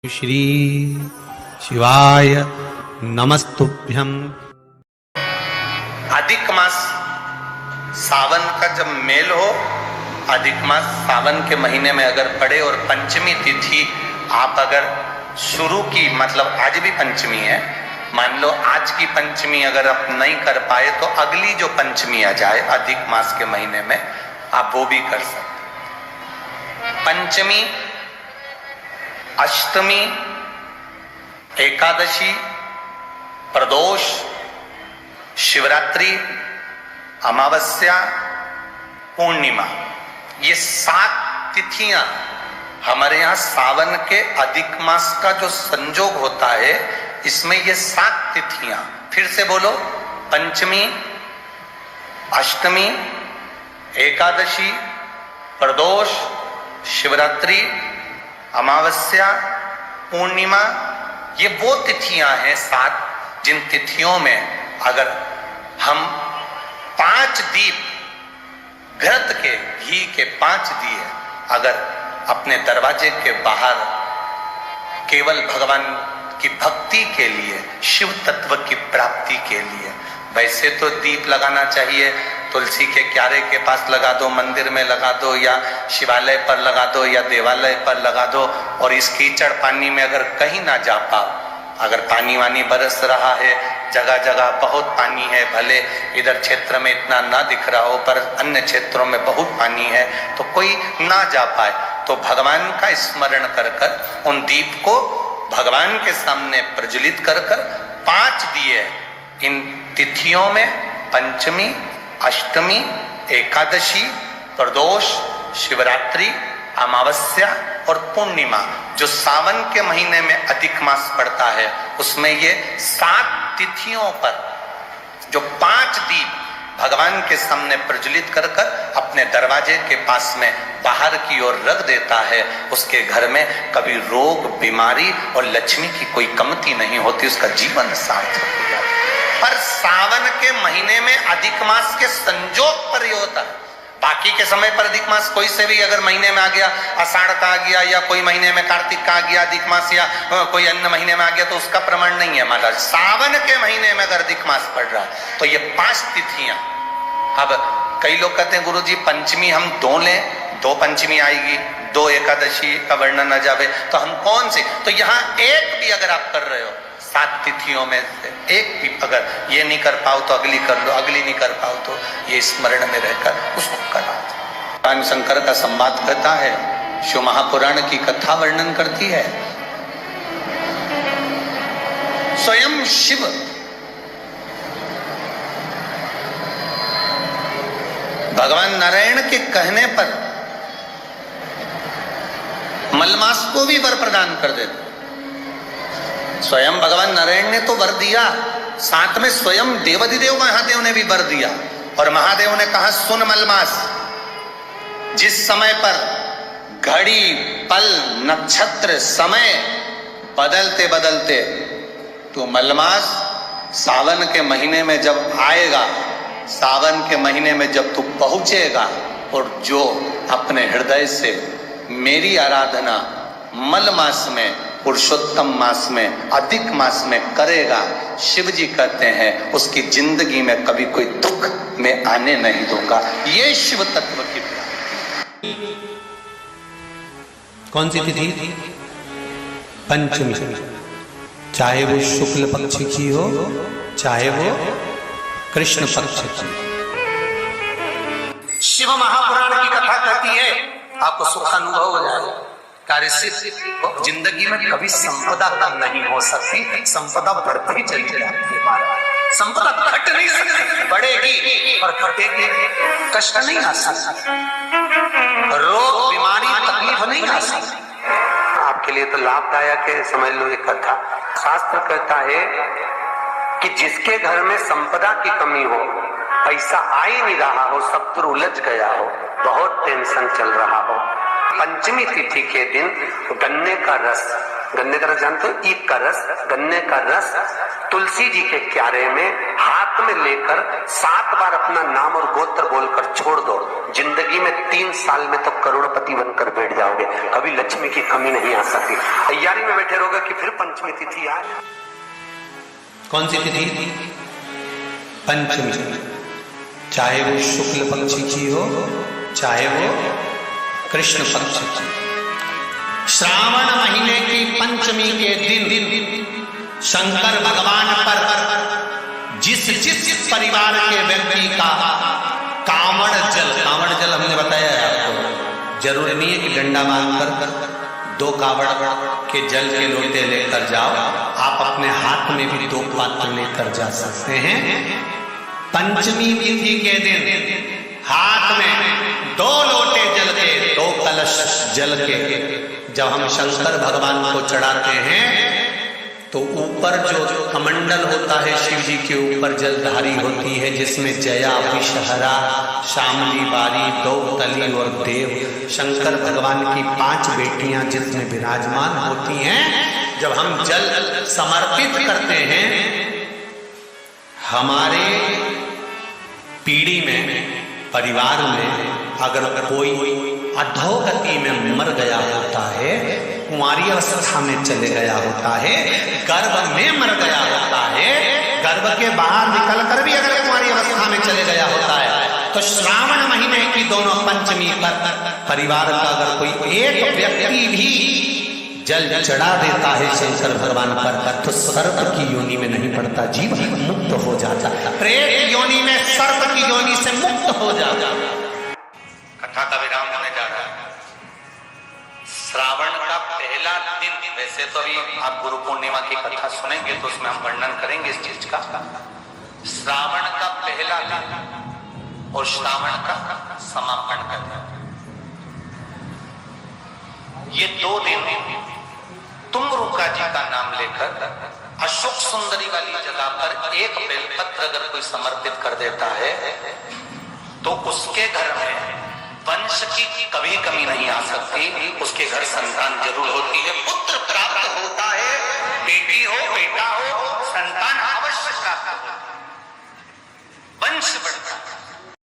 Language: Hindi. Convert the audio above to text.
श्री शिवाय नमस्तुभ्यं। अधिक मास सावन का जब मेल हो, अधिक मास सावन के महीने में अगर पड़े और पंचमी तिथि आप अगर शुरू की, मतलब आज भी पंचमी है, मान लो आज की पंचमी अगर आप नहीं कर पाए तो अगली जो पंचमी आ जाए अधिक मास के महीने में आप वो भी कर सकते। पंचमी, अष्टमी, एकादशी, प्रदोष, शिवरात्रि, अमावस्या, पूर्णिमा, ये 7 तिथियां हमारे यहाँ सावन के अधिक मास का जो संजोग होता है, इसमें ये 7 तिथियां, फिर से बोलो, पंचमी, अष्टमी, एकादशी, प्रदोष, शिवरात्रि, अमावस्या, पूर्णिमा, ये वो तिथियां हैं 7 जिन तिथियों में अगर हम 5 दीप घृत के, घी के 5 दिए अगर अपने दरवाजे के बाहर केवल भगवान की भक्ति के लिए, शिव तत्व की प्राप्ति के लिए, वैसे तो दीप लगाना चाहिए, तुलसी के क्यारे के पास लगा दो, मंदिर में लगा दो, या शिवालय पर लगा दो, या देवालय पर लगा दो। और इस कीचड़ पानी में अगर कहीं ना जा पाओ, अगर पानी वानी बरस रहा है, जगह जगह बहुत पानी है, भले इधर क्षेत्र में इतना ना दिख रहा हो पर अन्य क्षेत्रों में बहुत पानी है, तो कोई ना जा पाए तो भगवान का स्मरण कर कर उन दीप को भगवान के सामने प्रज्वलित कर कर 5 दिए इन तिथियों में, पंचमी, अष्टमी, एकादशी, प्रदोष, शिवरात्रि, अमावस्या और पूर्णिमा, जो सावन के महीने में अधिक मास पड़ता है, उसमें ये 7 तिथियों पर जो 5 दीप भगवान के सामने प्रज्वलित कर कर अपने दरवाजे के पास में बाहर की ओर रख देता है, उसके घर में कभी रोग, बीमारी और लक्ष्मी की कोई कमती नहीं होती, उसका जीवन सार्थक हो जाता है। पर सावन के महीने में अधिक मास के संजोग पर ये होता है। बाकी के समय पर अधिक मास कोई से भी अगर महीने में आ गया, आषाढ़ का आ गया, या कोई महीने में कार्तिक का आ गया अधिक मास, या कोई अन्य महीने में आ गया, तो उसका प्रमाण नहीं है महाराज। सावन के महीने में अगर अधिक मास पड़ रहा है तो ये 5 तिथियां। अब कई लोग कहते हैं गुरु जी पंचमी हम 2 लें, 2 पंचमी आएगी, 2 एकादशी का वर्णन आ जावे, तो हम कौन सी? तो यहाँ एक भी अगर आप कर रहे हो 7 तिथियों में से एक भी अगर ये नहीं कर पाओ तो अगली कर लो, अगली नहीं कर पाओ तो ये स्मरण में रहकर उसको करा। भगवान शंकर का संवाद कहता है, शिव महापुराण की कथा वर्णन करती है, स्वयं शिव भगवान नारायण के कहने पर मलमास को भी वर प्रदान कर देते। स्वयं भगवान नारायण ने तो वर दिया, साथ में स्वयं देवाधिदेव महादेव ने भी वर दिया। और महादेव ने कहा, सुन मलमास, जिस समय पर घड़ी, पल, नक्षत्र, समय बदलते बदलते तो मलमास सावन के महीने में जब आएगा, सावन के महीने में जब तू पहुंचेगा और जो अपने हृदय से मेरी आराधना मल मास में, पुरुषोत्तम मास में, अधिक मास में करेगा, शिव जी कहते हैं उसकी जिंदगी में कभी कोई दुख में आने नहीं दूंगा। ये शिव तत्व की कौन सी तिथि? पंचमी, चाहे वो शुक्ल पक्ष की हो, चाहे वो कृष्ण पक्ष की। शिव महापुराण की कथा कहती है, आपको सुख अनुभव हो जाएगा। जिंदगी में कभी संपदा कम नहीं हो सकती, संपदा बढ़ती चली जाती है। संपदा घट नहीं सकती, बढ़ेगी और घटेगी, कष्ट नहीं आ सकता, रोग, बीमारी, तकलीफ नहीं आ सकती। आपके लिए तो लाभदायक है, समझ लो ये कथा। शास्त्र कहता है कि जिसके घर में संपदा की कमी हो, पैसा आ ही नहीं रहा हो, सब तो उलझ गया हो, बहुत टेंशन चल रहा हो, पंचमी तिथि के दिन गन्ने का रस, गन्ने का रस जानते हो, ईख का रस, गन्ने का रस तुलसी जी के क्यारे में हाथ में लेकर 7 बार अपना नाम और गोत्र बोलकर छोड़ दो, जिंदगी में 3 साल में तो करोड़पति बनकर बैठ जाओगे, कभी लक्ष्मी की कमी नहीं आ सकती। तैयारी में बैठे रहोगे कि फिर पंचमी तिथि आए। कौन सी तिथि? पंचमी। चाहे वो शुक्ल पक्ष की हो, चाहे वो कृष्ण पक्ष की। श्रावण महीने की पंचमी के दिन शंकर भगवान पर जिस परिवार के व्यक्ति का कांवड़ जल हमने बताया है आपको, जरूरी नहीं है कि डंडा बांधकर 2 कावड़ के जल के लोटे लेकर जाओ, आप अपने हाथ में भी 2 पात्र लेकर जा सकते हैं। पंचमी तिथि के दिन हाथ में 2 लोटे जल के, 2 कलश जल के जब हम शंकर भगवान को चढ़ाते हैं तो ऊपर जो कमंडल होता है शिव जी के ऊपर जलधारी होती है, जिसमें जया, विषहरा, शामली, बारी, दौतली और देव, शंकर भगवान की 5 बेटियां जिसमें विराजमान होती हैं। जब हम जल समर्पित करते हैं, हमारे पीढ़ी में, परिवार में अगर कोई अधोगति में मर गया होता है, कुंवारी अवस्था में चले गया होता है, गर्भ में मर गया होता है, गर्भ के बाहर निकलकर भी अगर कुंवारी अवस्था में चले गया होता है, तो श्रावण महीने की दोनों पंचमी पर परिवार का अगर कोई एक व्यक्ति भी जल चढ़ा देता है शंकर भगवान पर, तो सर्प की योनि में नहीं पड़ता, जीव मुक्त हो जाता, प्रेत योनि में, सर्प की योनि से मुक्त हो जाता। कथा का विराम होने जा रहा है। श्रावण का पहला दिन, वैसे तो अभी आप गुरु पूर्णिमा की कथा सुनेंगे तो उसमें हम वर्णन करेंगे इस चीज का। श्रावण का पहला दिन और श्रावण का समापन का दिन, ये 2 दिन तुंगरुका जी का नाम लेकर अशोक सुंदरी वाली जगह पर एक बेलपत्र अगर कोई समर्पित कर देता है तो उसके घर में वंश की कभी कमी नहीं आ सकती, उसके घर संतान जरूर होती है, पुत्र प्राप्त होता है, बेटी हो बेटा हो, संतान अवश्य प्राप्त होता है, वंश बढ़ता है।